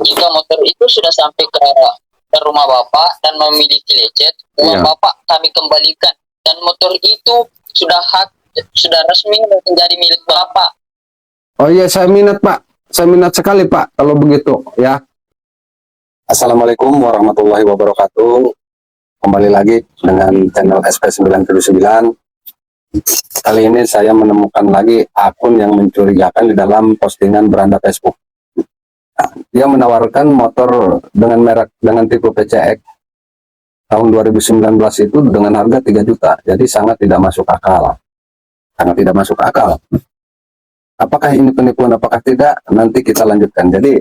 jika motor itu sudah sampai ke rumah Bapak dan memiliki lecet, uang Iya. Bapak kami kembalikan. Dan motor itu sudah resmi menjadi milik Bapak. Oh iya, saya minat Pak. Saya minat sekali Pak kalau begitu ya. Assalamualaikum warahmatullahi wabarakatuh. Kembali lagi dengan channel SP979. Kali ini saya menemukan lagi akun yang mencurigakan di dalam postingan beranda Facebook. Nah, dia menawarkan motor dengan tipe PCX tahun 2019 itu dengan harga 3 juta. Jadi sangat tidak masuk akal. Sangat tidak masuk akal. Apakah ini penipuan, apakah tidak? Nanti kita lanjutkan. Jadi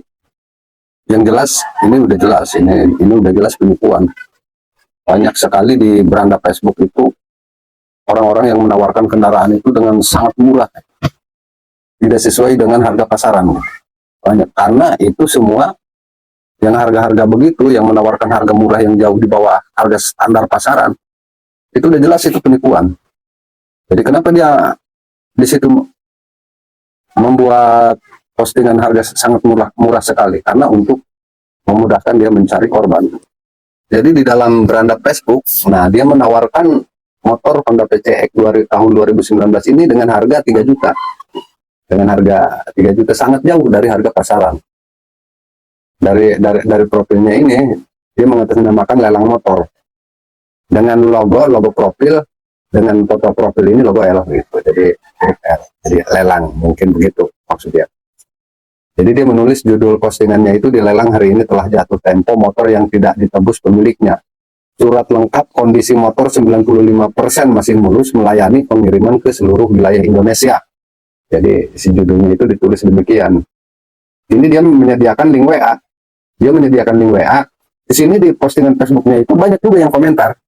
yang jelas ini udah jelas, ini udah jelas penipuan. Banyak sekali di beranda Facebook itu orang-orang yang menawarkan kendaraan itu dengan sangat murah, tidak sesuai dengan harga pasaran. Banyak, karena itu semua yang harga-harga begitu, yang menawarkan harga murah yang jauh di bawah harga standar pasaran, itu udah jelas itu penipuan. Jadi kenapa dia di situ membuat postingan harga sangat murah sekali? Karena untuk memudahkan dia mencari korban. Jadi di dalam beranda Facebook, nah dia menawarkan motor Honda PCX tahun 2019 ini dengan harga 3 juta. Dengan harga 3 juta sangat jauh dari harga pasaran. Dari profilnya ini, dia mengatasnamakan lelang motor. Dengan logo profil, dengan foto profil ini logo L gitu. Jadi lelang, mungkin begitu maksudnya. Jadi dia menulis judul postingannya itu, dilelang hari ini telah jatuh tempo motor yang tidak ditebus pemiliknya. Surat lengkap kondisi motor 95% masih mulus, melayani pengiriman ke seluruh wilayah Indonesia. Jadi si judulnya itu ditulis demikian. Ini dia menyediakan link WA. Dia menyediakan link WA. Di sini di postingan Facebooknya itu banyak juga yang komentar.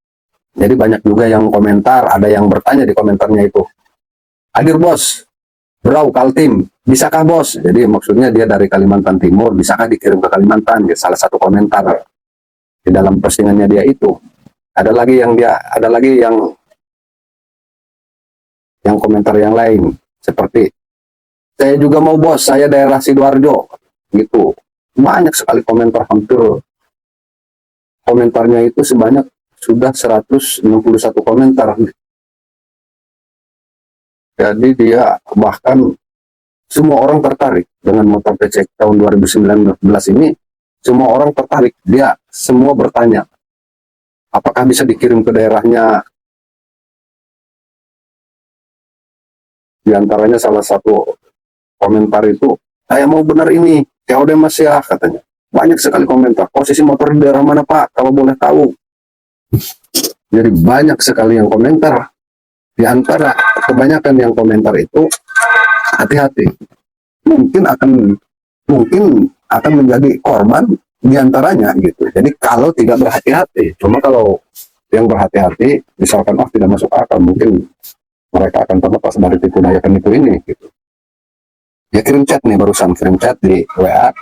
Jadi banyak juga yang komentar, ada yang bertanya di komentarnya itu. Hadir bos, bro, Kaltim, bisakah bos? Jadi maksudnya dia dari Kalimantan Timur, bisakah dikirim ke Kalimantan? Dia salah satu komentar di dalam postingannya dia itu. Ada lagi yang komentar yang lain seperti, saya juga mau bos, saya daerah Sidoarjo, gitu. Banyak sekali komentar, hampir komentarnya itu sebanyak sudah 161 komentar. Jadi dia bahkan semua orang tertarik dengan motor PCX tahun 2019 ini. Semua orang tertarik. Dia semua bertanya, apakah bisa dikirim ke daerahnya? Di antaranya salah satu komentar itu, saya mau benar ini, COD mas ya, katanya. Banyak sekali komentar. Posisi motor di daerah mana pak, kalau boleh tahu? Jadi banyak sekali yang komentar. Di antara kebanyakan yang komentar itu, hati-hati. Mungkin akan menjadi korban di antaranya gitu. Jadi kalau tidak berhati-hati, cuma kalau yang berhati-hati, misalkan tidak masuk akal, mungkin mereka akan terlepas dari tipu daya penipu ini gitu. Dia kirim chat nih, barusan kirim chat di WA.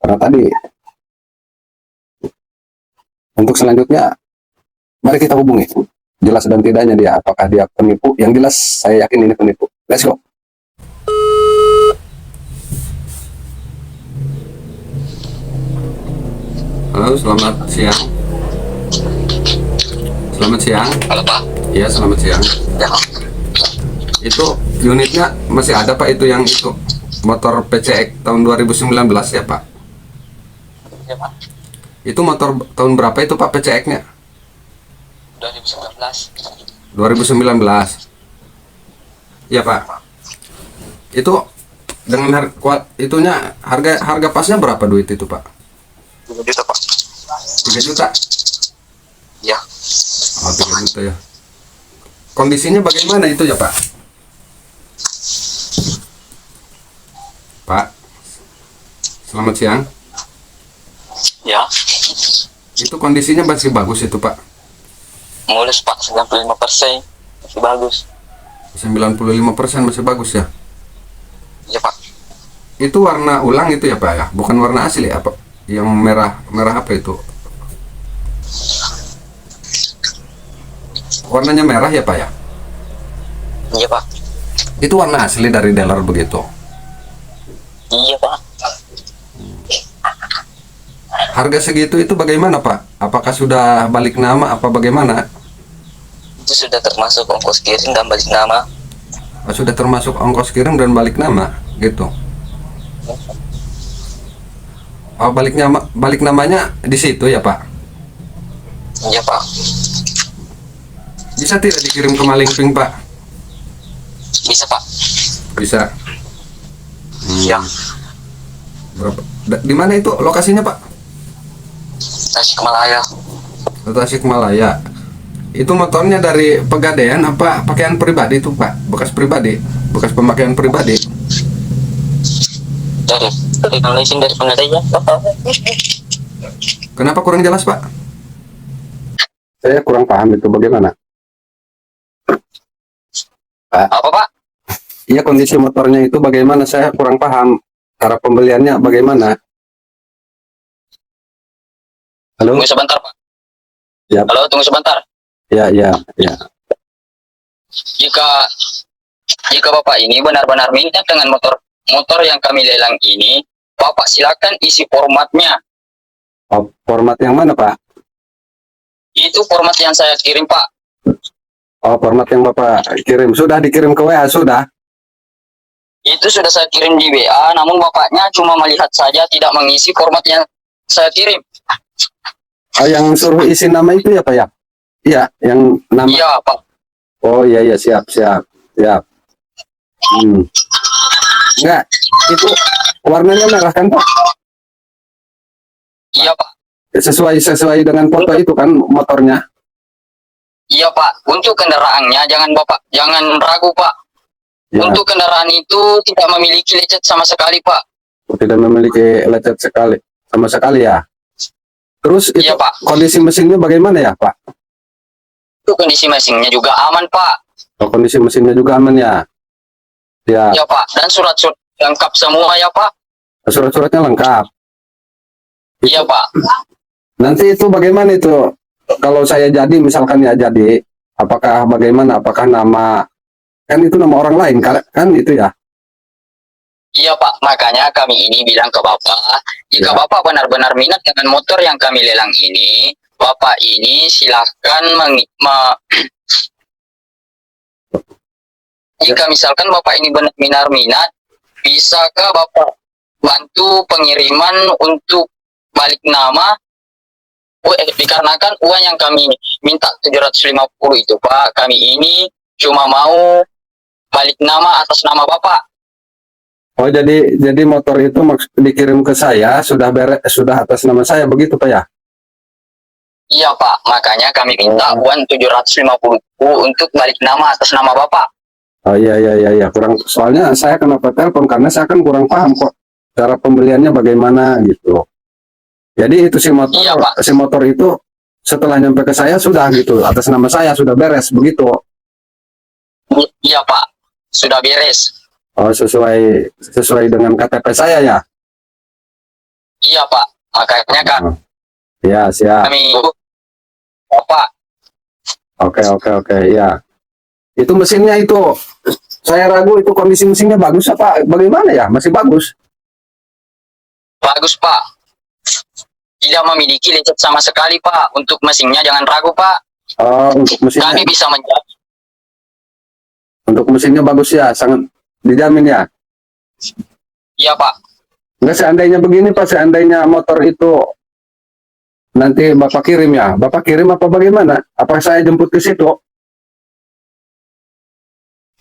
Karena tadi untuk selanjutnya, mari kita hubungi. Jelas dan tidaknya dia, apakah dia penipu? Yang jelas saya yakin ini penipu. Let's go. Halo, selamat siang. Selamat siang. Halo Pak. Iya, selamat siang. Ya. Itu unitnya masih ada Pak, itu yang itu motor PCX tahun 2019 ya Pak? Ya Pak. Itu motor tahun berapa itu Pak PCX-nya? 2019. 2019. Iya Pak. Itu dengan harga pasnya berapa duit itu Pak? 3 juta Pak. 3 juta? Ya. Oh, 3 juta ya. Kondisinya bagaimana itu ya Pak? Pak, selamat siang. Ya. Itu kondisinya masih bagus itu Pak? Mulus Pak, 95%. Masih bagus. 95% masih bagus ya? Ya Pak. Itu warna ulang itu ya Pak ya? Bukan warna asli apa? Yang merah apa itu? Warnanya merah ya Pak ya? Iya Pak. Itu warna asli dari dealer begitu? Iya Pak. harga segitu itu bagaimana Pak? Apakah sudah balik nama apa bagaimana? Itu sudah termasuk ongkos kirim dan balik nama. Oh, sudah termasuk ongkos kirim dan balik nama gitu. Oh, balik namanya di situ ya Pak. Iya Pak. Bisa tidak dikirim ke Malingping Pak? Bisa Pak. Bisa. Ya. Berapa? Di mana itu lokasinya Pak? Tasikmalaya. Tasikmalaya. Itu motornya dari Pegadaian apa pakaian pribadi itu Pak? Bekas pribadi, bekas pemakaian pribadi. Dari Malaysia, dari Pegadaian. Kenapa kurang jelas Pak? Saya kurang paham itu bagaimana. Pak? Apa Pak? Iya, kondisi motornya itu bagaimana? Saya kurang paham. Cara pembeliannya bagaimana? Halo? Tunggu sebentar Pak. Ya, Halo, tunggu sebentar. ya, ya, ya. Jika jika Bapak ini benar-benar minat dengan motor yang kami lelang ini, Bapak silakan isi formatnya. Oh, format yang mana Pak? Itu format yang saya kirim Pak. Oh, format yang Bapak kirim. Sudah dikirim ke WA, sudah? Itu sudah saya kirim di WA, namun Bapaknya cuma melihat saja, tidak mengisi format yang saya kirim. Oh, yang suruh isi nama itu ya Pak ya? Iya, yang nama. Iya Pak. Oh iya, iya, siap, siap, siap. Enggak, itu warnanya merah kan Pak? Iya Pak. Sesuai dengan foto itu kan motornya. Iya Pak. Untuk kendaraannya jangan ragu Pak. Ya, Untuk kendaraan itu tidak memiliki lecet sama sekali Pak. tidak memiliki lecet sekali, sama sekali ya. Terus itu Iya Pak. kondisi mesinnya bagaimana ya Pak? Itu kondisi mesinnya juga aman Pak. Oh, kondisi mesinnya juga aman ya? Ya, Iya Pak. Dan surat-surat lengkap semua ya Pak. surat-suratnya lengkap. Iya Pak. Nanti itu bagaimana itu? Kalau saya jadi, misalkan ya jadi, apakah bagaimana? Apakah nama, kan itu nama orang lain, kan itu ya? Iya Pak, makanya kami ini bilang ke Bapak, jika Ya. Bapak benar-benar minat dengan motor yang kami lelang ini, Bapak ini silahkan jika misalkan Bapak ini benar-benar minat, bisakah Bapak bantu pengiriman untuk balik nama? Dikarenakan uang yang kami minta 750 itu Pak, kami ini cuma mau balik nama atas nama Bapak. Oh, jadi motor itu dikirim ke saya, sudah atas nama saya, begitu Pak ya? Iya Pak, makanya kami minta uang 750 untuk balik nama atas nama Bapak. Oh iya, iya, iya, iya. Soalnya saya kenapa telepon, karena saya kan kurang paham kok cara pembeliannya bagaimana gitu. Jadi itu Iya Pak. si motor itu setelah nyampe ke saya sudah gitu, atas nama saya sudah beres begitu. Iya Pak, sudah beres. Oh, sesuai dengan KTP saya ya. Iya Pak, makanya Oh, ya, siap. kami Bapak. Oke, oke, oke, ya. Itu mesinnya itu, saya ragu itu kondisi mesinnya bagus apa bagaimana ya? Masih bagus. Bagus Pak, tidak memiliki lecet sama sekali Pak. Untuk mesinnya jangan ragu Pak. Oh, Kami bisa menjamin. untuk mesinnya bagus ya, sangat dijamin ya. Iya Pak. Enggak, seandainya begini Pak, seandainya motor itu nanti Bapak kirim ya, Bapak kirim apa bagaimana? Apa saya jemput ke situ?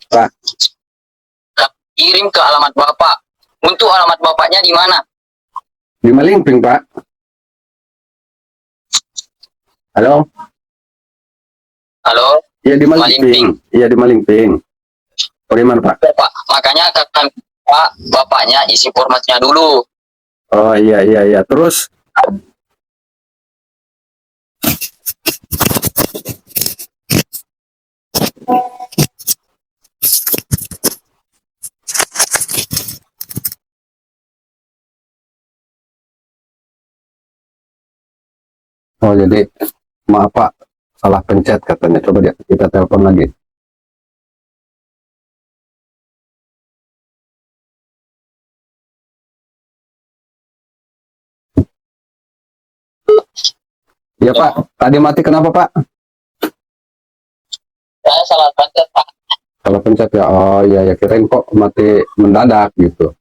Pak, Kirim ke alamat Bapak. Untuk alamat Bapaknya di mana? di Malingping Pak. Halo? Halo, Iya di Malingping. Malingping. Iya di Malingping. Bagaimana Pak? Bapak. Makanya katakan Pak, Bapaknya isi formatnya dulu. Oh iya, iya, iya. Terus oh jadi maaf Pak, salah pencet katanya. Coba dia kita telepon lagi. Ya Pak, tadi mati kenapa Pak? Saya salah pencet Pak. Salah pencet ya. Oh iya ya, kirain kok mati mendadak gitu.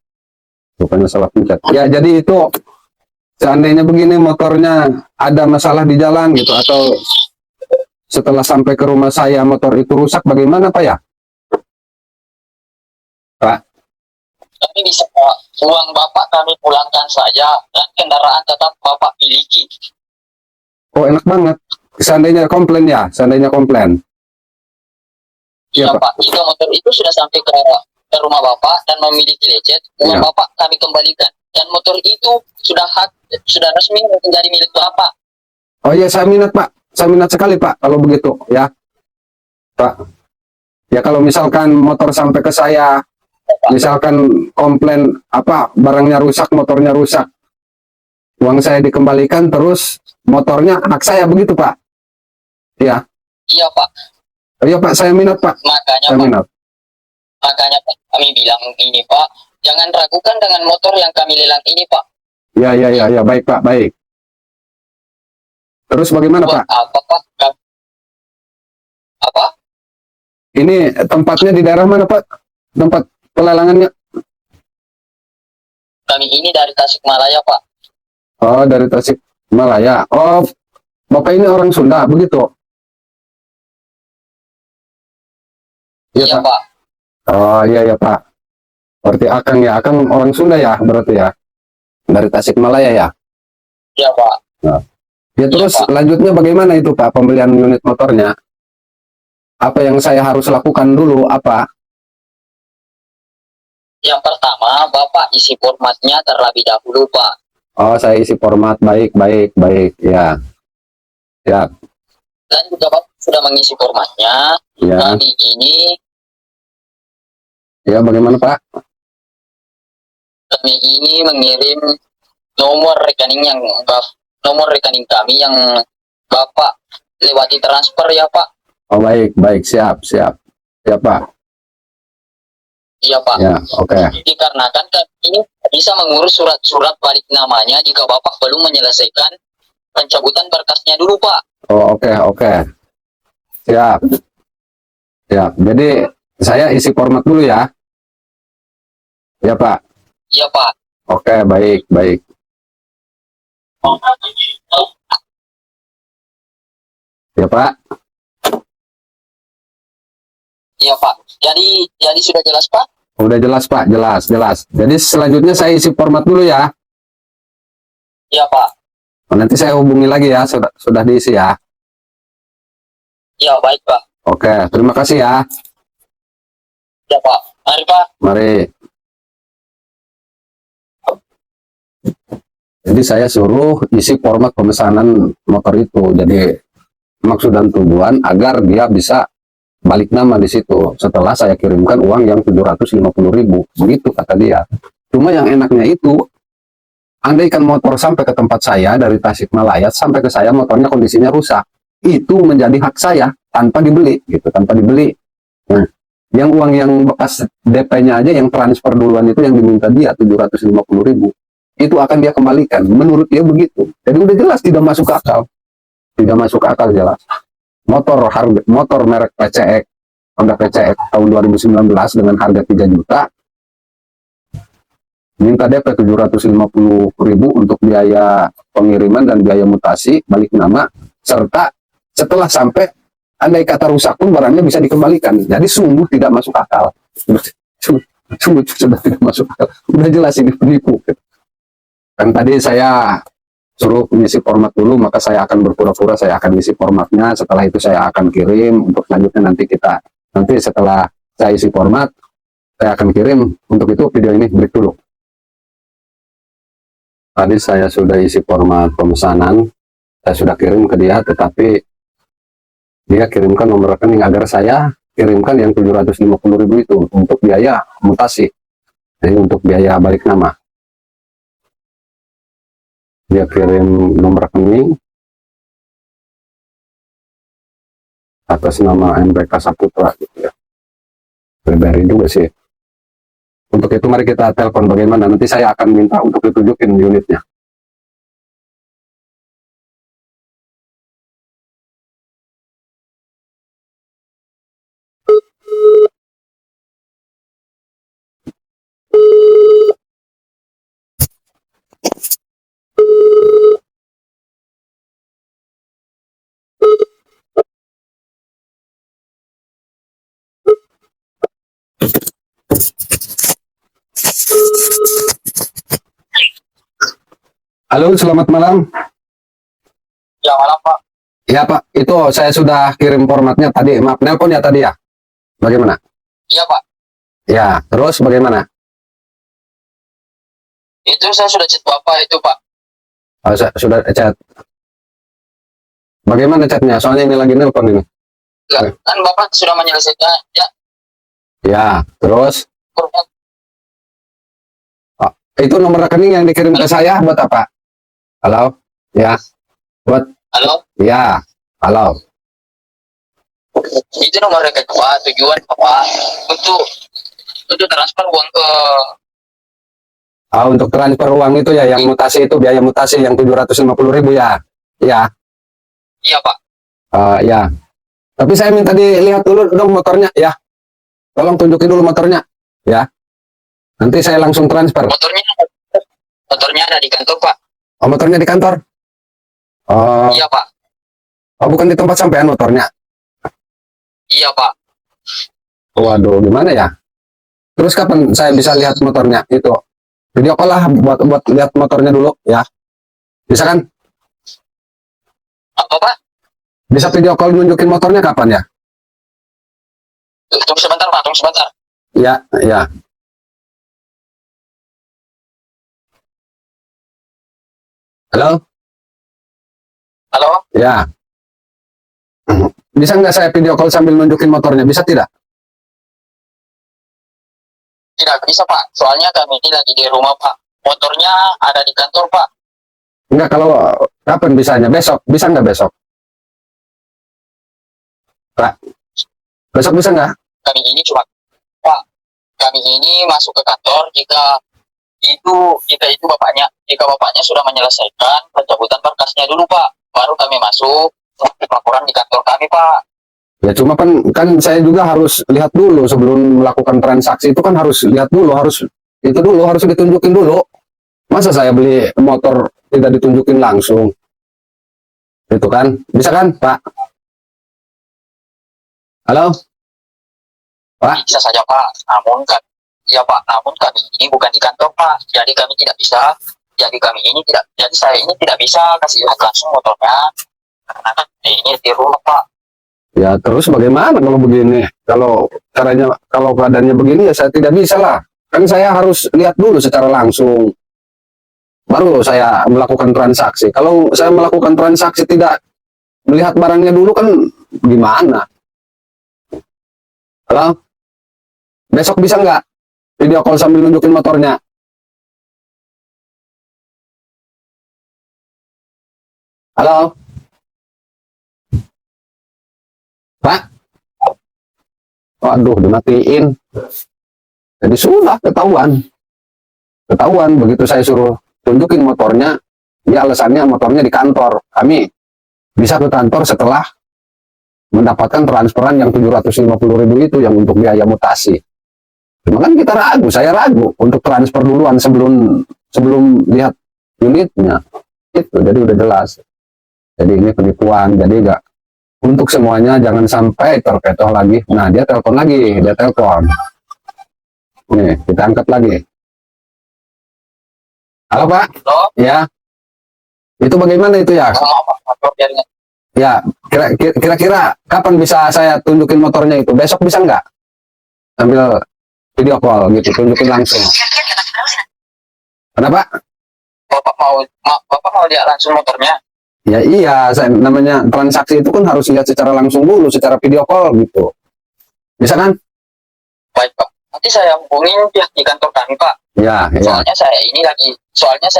Bukannya salah pencet. Ya jadi itu seandainya begini motornya ada masalah di jalan gitu, atau setelah sampai ke rumah saya motor itu rusak, bagaimana Pak ya? Pak, Tapi bisa Pak, uang Bapak kami pulangkan saja dan kendaraan tetap Bapak miliki. oh enak banget. Seandainya komplain ya, seandainya komplain. Iya Iya Pak. Pak, jika motor itu sudah sampai ke rumah Bapak dan memiliki lecet, uang Iya. Bapak kami kembalikan. Dan motor itu sudah sudah resmi menjadi milik Bapak. Oh iya, saya minat Pak. Saya minat sekali Pak kalau begitu ya. Pak. Ya kalau misalkan motor sampai ke saya, misalkan komplain apa barangnya rusak, motornya rusak, uang saya dikembalikan, terus motornya hak saya, begitu Pak. Ya. Iya Pak, Oh, iya Pak, saya minat Pak. makanya Saya Pak, minat. makanya Pak, kami bilang ini Pak, jangan ragukan dengan motor yang kami lelang ini Pak. Ya ya ya ya, baik Pak, baik. Terus bagaimana Buat Pak? apa Pak? Apa? Ini tempatnya di daerah mana Pak? Tempat pelelangannya? Kami ini dari Tasikmalaya Pak. Oh, dari Tasikmalaya. Oh, Bapak ini orang Sunda, begitu? Iya Iya Pak. Pak. Oh iya ya Pak. Berarti Akang ya, Akang orang Sunda ya berarti ya? Dari Tasikmalaya ya? Iya Pak. Nah. Ya terus Pak. lanjutnya bagaimana itu Pak, pembelian unit motornya? Apa yang saya harus lakukan dulu, apa? Yang pertama, Bapak isi formatnya terlebih dahulu Pak. Oh, saya isi format, baik, baik, baik, ya. Ya, Dan juga Bapak sudah mengisi formatnya, ya, kami ini ya, bagaimana Pak? kami ini mengirim nomor rekening nomor rekening kami yang Bapak lewati transfer ya Pak. Oh, baik, baik, siap, siap. Ya Pak, Iya Pak. ya, oke. Dikarenakan kami ini bisa mengurus surat-surat balik namanya jika Bapak belum menyelesaikan pencabutan berkasnya dulu Pak. Oh, oke, oke. Siap, siap. Jadi, saya isi format dulu ya. Ya Pak, Iya Pak. oke, baik, baik. Ya Pak, Iya Pak. Jadi sudah jelas Pak? udah jelas Pak, jelas, jelas. Jadi selanjutnya saya isi format dulu ya. Iya Pak. Oh, nanti saya hubungi lagi ya, sudah diisi ya. Iya baik Pak. Oke, terima kasih ya. Iya Pak. Mari Pak. Mari. Jadi saya suruh isi format pemesanan motor itu. Jadi maksud dan tujuan agar dia bisa balik nama di situ setelah saya kirimkan uang yang 750.000. Begitu kata dia. Cuma yang enaknya itu, andaikan motor sampai ke tempat saya dari Tasikmalaya sampai ke saya motornya kondisinya rusak, itu menjadi hak saya tanpa dibeli gitu, tanpa dibeli. Nah, yang uang yang bekas DP-nya aja yang transfer duluan itu yang diminta dia 750.000, itu akan dia kembalikan. Menurut dia begitu. Jadi udah jelas tidak masuk akal. Tidak masuk akal jelas. Motor merek PCX, Honda PCX tahun 2019 dengan harga 3 juta, minta DP 750.000 untuk biaya pengiriman dan biaya mutasi balik nama, serta setelah sampai andai kata rusak pun barangnya bisa dikembalikan. Jadi sungguh tidak masuk akal. Sungguh sudah tidak masuk akal. Udah jelas ini penipu. Kan tadi saya suruh mengisi format dulu, maka saya akan berpura-pura saya akan isi formatnya. Setelah itu saya akan kirim. Untuk selanjutnya nanti setelah saya isi format, saya akan kirim. Untuk itu video ini break dulu. Tadi saya sudah isi format pemesanan, saya sudah kirim ke dia, tetapi dia kirimkan nomor rekening agar saya kirimkan yang 750.000 itu untuk biaya mutasi, jadi untuk biaya balik nama. Dia kirim nomor rekening atas nama MBK Saputra gitu ya. Berberi juga sih. Untuk itu mari kita telepon bagaimana. Nanti saya akan minta untuk ditunjukin unitnya. Halo, selamat malam. Ya malam Pak. Ya Pak, itu saya sudah kirim formatnya tadi. Maaf, nelpon ya tadi ya. Bagaimana? Iya Pak. Ya, terus bagaimana? Itu saya sudah chat Bapak itu Pak. Oh, sudah chat. Bagaimana chatnya? Soalnya ini lagi nelpon ini. Lah, kan Bapak sudah menyelesaikan ya. Ya, terus Kurang. itu nomor rekening yang dikirim ke saya buat apa? Halo? Ya, buat Halo. ya. Halo. Itu nomor rekening Pak. Tujuan Bapak untuk transfer uang ke. Untuk transfer uang itu ya, yang mutasi itu biaya mutasi yang 750.000 ya. Ya, Iya Pak. ya. Tapi saya minta dilihat dulu dong motornya ya. Tolong tunjukin dulu motornya ya. Nanti saya langsung transfer. Motornya ada di kantor Pak. Oh, motornya di kantor. Oh, Iya Pak. bukan di tempat sampean motornya. Iya Pak. Waduh, gimana ya? Terus kapan saya bisa lihat motornya itu? Video call lah buat lihat motornya dulu ya. Bisa kan? Apa Pak? Bisa video call nunjukin motornya kapan ya? Tunggu sebentar Pak. Tunggu sebentar. Ya, ya. Halo? Halo. Ya. Bisa nggak saya video call sambil nunjukin motornya? Bisa tidak? Tidak bisa Pak. Soalnya kami ini lagi di rumah Pak. Motornya ada di kantor Pak. Enggak, kalau kapan bisanya? Besok. Bisa nggak besok? Pak, besok bisa nggak? Kami ini cuma Pak. Kami ini masuk ke kantor jika itu bapaknya sudah menyelesaikan pencabutan berkasnya dulu Pak. Baru kami masuk laporan di kantor kami Pak. Ya cuma kan saya juga harus lihat dulu sebelum melakukan transaksi itu kan harus lihat dulu, harus ditunjukin dulu. Masa saya beli motor tidak ditunjukin langsung? Itu kan, bisa kan, Pak? Halo? Pak? Bisa saja Pak. Namun kan, ya Pak. Namun kami ini bukan di kantor Pak. Jadi kami tidak bisa. Jadi saya ini tidak bisa kasih lihat langsung motornya. Karena kan ini di rumah Pak. Ya terus bagaimana kalau begini? Kalau keadaannya begini ya saya tidak bisa lah. Kan saya harus lihat dulu secara langsung. Baru saya melakukan transaksi. Kalau saya melakukan transaksi tidak melihat barangnya dulu kan gimana? Halo? Besok bisa nggak video call sambil nunjukin motornya? Halo? Pak? Waduh, dimatiin. Jadi sudah ketahuan. Begitu saya suruh tunjukin motornya, ya alasannya motornya di kantor. Kami bisa ke kantor setelah mendapatkan transferan yang 750.000 itu yang untuk biaya mutasi. Cuma kan kita ragu, saya ragu untuk transfer duluan sebelum lihat unitnya. Itu jadi udah jelas. Jadi ini penipuan, jadi enggak untuk semuanya jangan sampai terkecoh lagi. Nah, dia telepon. Nih, kita angkat lagi. Halo, Pak? Halo? Ya. Itu bagaimana itu ya? Maaf Pak. Motor biarnya. Ya, kira-kira kapan bisa saya tunjukin motornya itu? Besok bisa nggak? Sambil video call gitu, tunjukin langsung. Kenapa? Bapak mau lihat langsung motornya? Ya iya, namanya transaksi itu kan harus lihat secara langsung dulu, secara video call gitu. Bisa kan? Baik Pak. Nanti saya hubungin pihak di kantor kami Pak. Ya, ya. Soalnya saya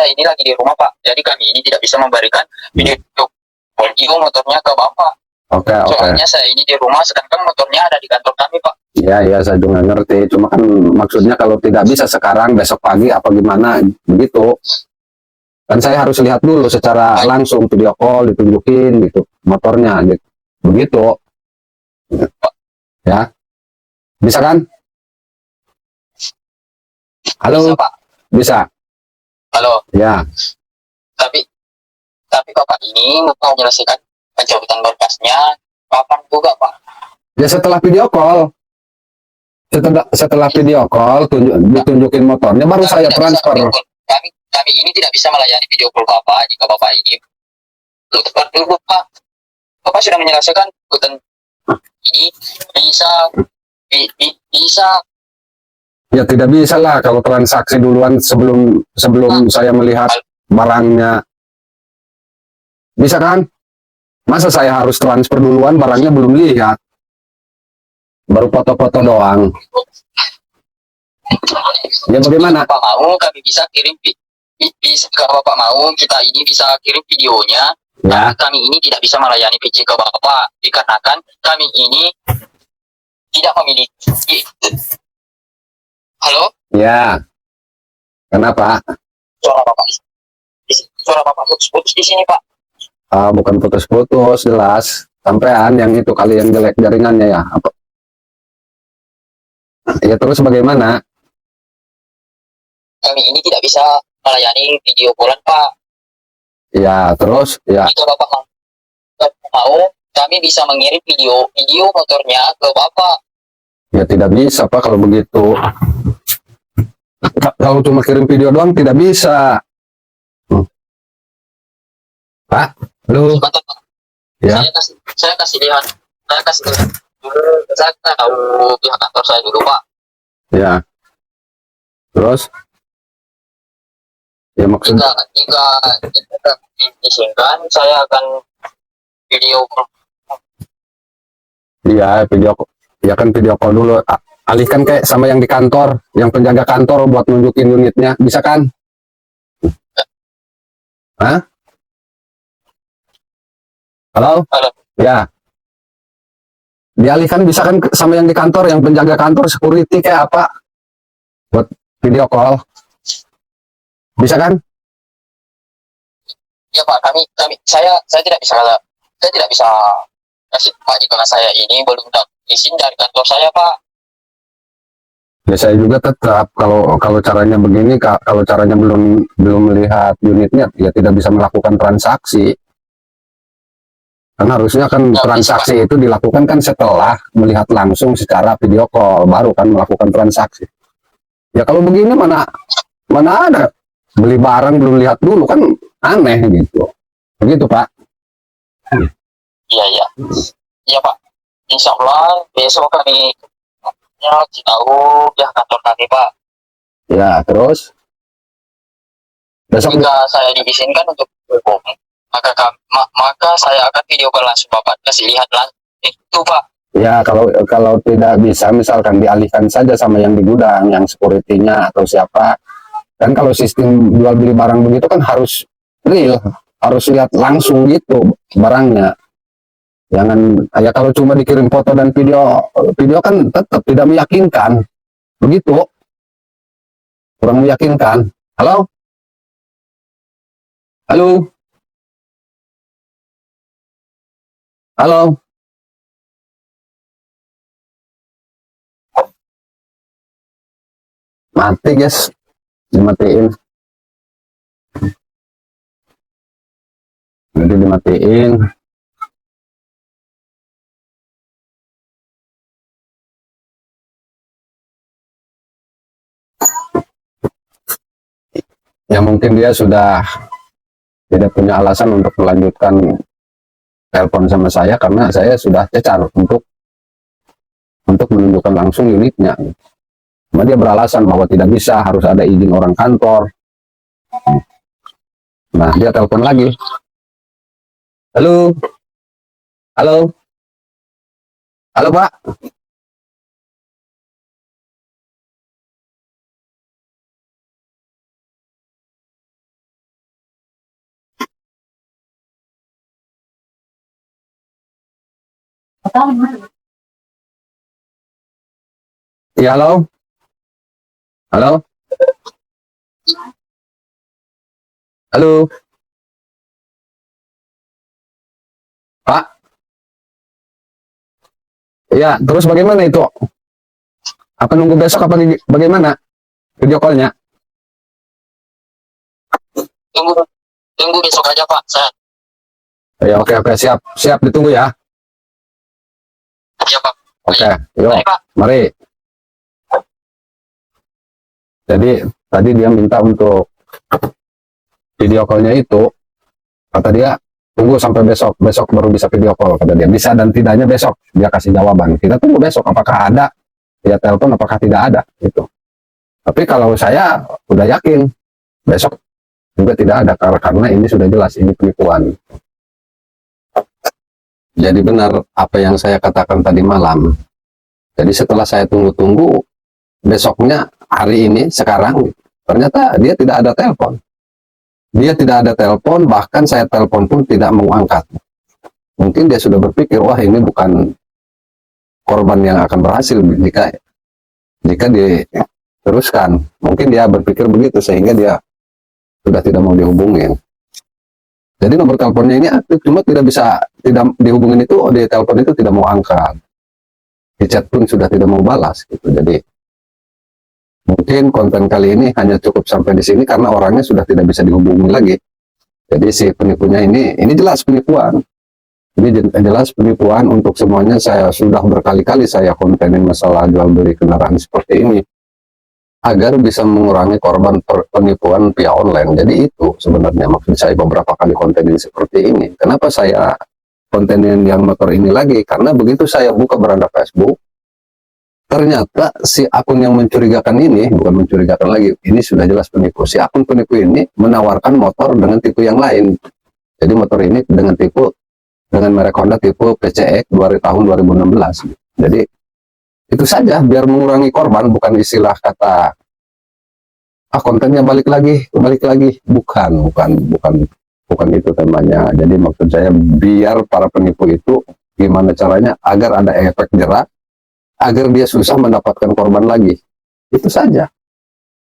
ini lagi di rumah Pak. Jadi kami ini tidak bisa memberikan video audio motornya ke Bapak. Oke. Soalnya saya ini di rumah, sedangkan motornya ada di kantor kami Pak. Ya, saya juga ngerti. Cuma kan maksudnya kalau tidak bisa sekarang, besok pagi apa gimana, begitu. Kan saya harus lihat dulu secara langsung, video call, ditunjukin gitu, motornya gitu. Begitu. Ya. Bisa kan? Halo? Bisa Pak. Bisa? Halo. Ya. Tapi Bapak ini mau menyelesaikan pencabutan berkasnya kapan juga Pak? Ya setelah video call. Setelah video call ditunjukin motornya baru saya transfer. kami ini tidak bisa melayani video call Bapak jika Bapak ini belum tepat dulu Pak. Bapak sudah menyelesaikan kebutuhan ini bisa. Ya tidak bisa lah kalau transaksi duluan sebelum saya melihat barangnya. Bisa kan? Masa saya harus transfer duluan barangnya belum lihat? Baru foto-foto doang. Ya bagaimana? Bapak mau kami bisa kirim bisa kalau Bapak mau kita ini bisa kirim videonya. Ya. Kami ini tidak bisa melayani PC ke Bapak dikarenakan kami ini tidak memiliki. Halo? Ya. Kenapa? Suara Bapak putus-putus di sini Pak. Bukan putus-putus, jelas. Sampean yang itu kali yang jelek jaringannya ya. Apa? Ya terus bagaimana? Kami ini tidak bisa melayani video callan Pak. Ya terus ya. Jika Bapak mau, kami bisa mengirim video motornya ke Bapak. Ya tidak bisa Pak kalau begitu. Kalau cuma kirim video doang tidak bisa. Pak, halo. Sebentar, Pak. Ya. Saya kasih lihat. Dulu. Saya tahu pihak kantor saya dulu Pak. Ya. Terus? Ya maksudnya. Jika diizinkan, saya akan video. Iya, ya kan video call dulu. Alihkan kayak sama yang di kantor, yang penjaga kantor buat nunjukin unitnya, bisa kan? Hah? Halo? Halo. Ya. Dialihkan bisa kan sama yang di kantor, yang penjaga kantor, security kayak apa? Buat video call. Bisa kan? Ya Pak, saya tidak bisa kasih Pak jika saya ini belum dapat izin dari kantor saya Pak. Ya saya juga tetap kalau caranya begini, kalau caranya belum melihat unitnya, ya tidak bisa melakukan transaksi. Kan harusnya kan transaksi itu dilakukan kan setelah melihat langsung secara video call, baru kan melakukan transaksi. Ya kalau begini mana ada beli barang belum lihat dulu, kan aneh gitu. Begitu Pak. Iya. Iya Pak. Insya Allah besok kami tahu pihak kantor kami Pak. Ya terus besok jika saya diizinkan untuk berbohong, maka saya akan video call langsung Bapak kasih lihat langsung itu Pak. ya kalau tidak bisa misalkan dialihkan saja sama yang di gudang, yang security-nya atau siapa. Kan kalau sistem jual beli barang begitu kan harus real, harus lihat langsung gitu barangnya. Jangan ya kalau cuma dikirim foto dan video kan tetap tidak meyakinkan. Begitu. Kurang meyakinkan. Halo? Halo? Halo? Mati guys. Dimatiin. Jadi dimatiin. Ya mungkin dia sudah tidak punya alasan untuk melanjutkan telepon sama saya karena saya sudah cecar untuk menunjukkan langsung unitnya. Cuma dia beralasan bahwa tidak bisa, harus ada izin orang kantor. Nah, dia telepon lagi. Halo? Halo? Halo Pak? Ya, halo? Halo? Halo? Pak? Ya, terus bagaimana itu? Apa nunggu besok apa bagaimana? Video call-nya? Tunggu besok aja Pak. Ya, oke, siap ditunggu ya. Iya Pak. Oke, yuk, Baik, Pak. mari. Jadi tadi dia minta untuk video call-nya itu, kata dia, tunggu sampai besok baru bisa video call, kata dia. Bisa dan tidaknya besok, dia kasih jawaban. Kita tunggu besok, apakah ada, dia telepon, apakah tidak ada, gitu. Tapi kalau saya udah yakin, besok juga tidak ada, karena ini sudah jelas, ini penipuan. Jadi benar apa yang saya katakan tadi malam. Jadi setelah saya tunggu-tunggu, besoknya hari ini, sekarang, ternyata dia tidak ada telepon. Dia tidak ada telepon, bahkan saya telepon pun tidak mau angkat. Mungkin dia sudah berpikir, wah ini bukan korban yang akan berhasil jika diteruskan. Mungkin dia berpikir begitu, sehingga dia sudah tidak mau dihubungin. Jadi nomor teleponnya ini aktif, cuma tidak dihubungin itu, di telepon itu tidak mau angkat. Di chat pun sudah tidak mau balas gitu. Jadi mungkin konten kali ini hanya cukup sampai di sini karena orangnya sudah tidak bisa dihubungi lagi. Jadi si penipunya ini jelas penipuan. Ini jelas penipuan untuk semuanya. Saya sudah berkali-kali saya kontenin masalah jual beli kendaraan seperti ini, agar bisa mengurangi korban penipuan via online. Jadi itu sebenarnya maksud saya beberapa kali kontenin seperti ini. Kenapa saya kontenin yang motor ini lagi? Karena begitu saya buka beranda Facebook, ternyata si akun yang mencurigakan ini, bukan mencurigakan lagi, ini sudah jelas penipu. Si akun penipu ini menawarkan motor dengan tipe yang lain. Jadi motor ini dengan merek Honda tipe PCX tahun 2016. Jadi itu saja, biar mengurangi korban, bukan istilah kata kontennya balik lagi, bukan itu temanya. Jadi maksud saya biar para penipu itu gimana caranya agar ada efek jerak, agar dia susah mendapatkan korban lagi. Itu saja.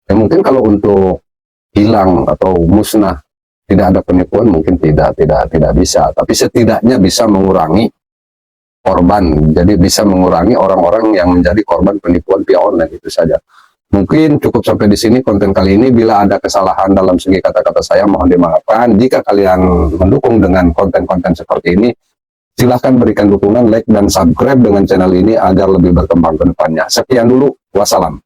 Ya, mungkin kalau untuk hilang atau musnah tidak ada penipuan mungkin tidak bisa, tapi setidaknya bisa mengurangi korban. Jadi bisa mengurangi orang-orang yang menjadi korban penipuan via online. Itu saja. Mungkin cukup sampai di sini konten kali ini. Bila ada kesalahan dalam segi kata-kata saya, mohon dimaafkan. Jika kalian mendukung dengan konten-konten seperti ini, silahkan berikan dukungan, like dan subscribe dengan channel ini agar lebih berkembang ke depannya. Sekian dulu, wassalam.